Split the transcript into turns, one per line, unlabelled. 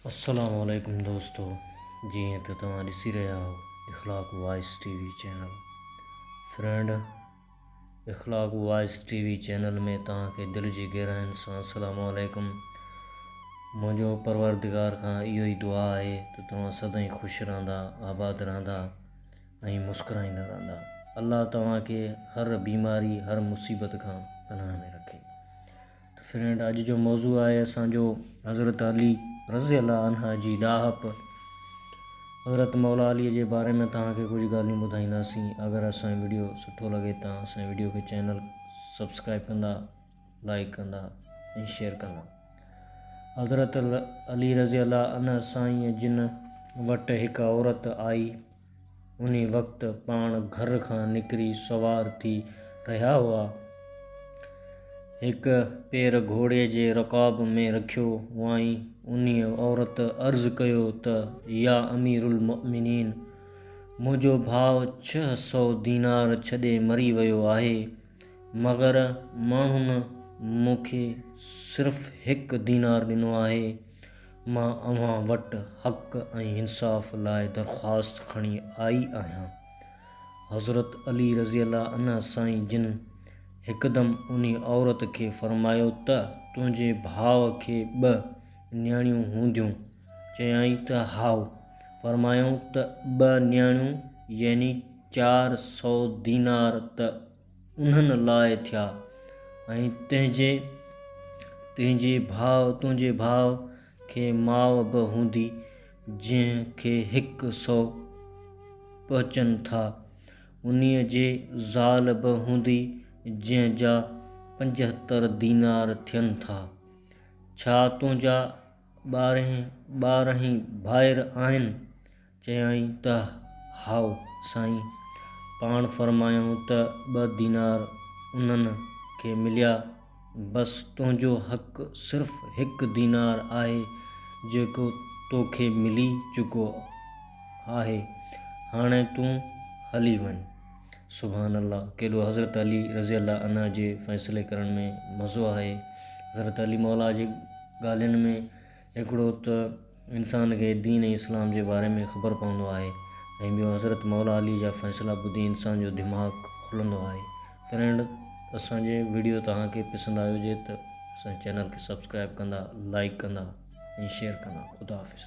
अस्सलामुअलैकुम दोस्तों, जी तो तव्हां ॾिसी रहिया हो Ikhlaq voice TV channel. Friend, Ikhlaq voice TV channel में तव्हांखे दिलि जी गहराइनि सां अस्सलामुअलैकुम। मुंहिंजो परवरदिगार खां इहो ई दुआ आहे त तव्हां सदाईं ख़ुशि रहंदा, आबाद रहंदा ऐं मुस्कुराईंदा रहंदा। अल्लाह तव्हांखे हर बीमारी, हर मुसीबत खां पनाह में रखे। तो फ्रेंड, अॼु जो मौज़ू आहे असांजो हज़रत अली रज़ी अल्लाह अन्हा जी ॾाहप। हज़रत मौला अलीअ जे बारे में तव्हांखे कुझु ॻाल्हियूं ॿुधाईंदासीं। अगरि असांजो वीडियो सुठो लॻे तव्हां असांजे वीडियो खे चैनल सब्सक्राइब कंदा, लाइक कंदा ऐं शेयर कंदा। हज़रत अली रज़ी अल्लाह अन्हा साईं जिन वटि हिकु औरत आई, उन वक़्तु पाण घर खां निकिरी सवार थी रहिया हुआ। हिकु पेर घोड़े जे रकाब में रखियो हुआईं। उन औरत अर्ज़ु कयो त या अमीरुल मुमिनीन, मुंहिंजो भाउ 600 दीनार छॾे मरी वियो आहे, मगर माण्हुनि मूंखे सिर्फ़ु 1 दीनार ॾिनो आहे। मां अव्हां वटि हक़ ऐं इंसाफ़ लाइ दरख़्वास्त खणी आई आहियां। हज़रत अली रज़ी अल्लाह अन्हा साईं जिन हिकदमि उन औरत खे फ़रमायो त तुंहिंजे भाउ खे 2 नियाणियूं हूंदियूं? चयाईं त हाउ। फ़रमायूं त 2 नियाणियूं यानी 400 दीनार त उन्हनि लाइ थिया, ऐं तुंहिंजे भाउ खे माउ बि हूंदी जंहिंखे 100 पहुचनि था। उन्हीअ जे ज़ाल बि हूंदी जंहिंजा 75 दीनार थियनि था। छा तुंहिंजा 12 भाइर आहिनि? चयाईं त हाउ साईं। पाण फ़रमायूं त 2 दीनार उन्हनि खे मिलिया। बसि तुंहिंजो हक़ सिर्फ़ु 1 दीनार आहे जेको तोखे मिली चुको आहे। हाणे तूं हली वञ। सुभान अल्लाह। केॾो हज़रत अली रज़ी अल्लाह अन्हा जे फ़ैसिले करण में मज़ो आहे। हज़रत अली मौला जी ॻाल्हियुनि में हिकिड़ो त इंसान खे दीन इस्लाम जे बारे में ख़बर पवंदो आहे, ऐं ॿियो हज़रत मौला अली जा फ़ैसिला ॿुधी इंसान जो दिमाग़ खुलंदो आहे। फ्रेंड, असांजे वीडियो तव्हांखे पसंदि आयो हुजे त असांजे चैनल खे सब्सक्राइब कंदा, लाइक कंदा ऐं शेयर कंदा। ख़ुदा हाफ़िज़।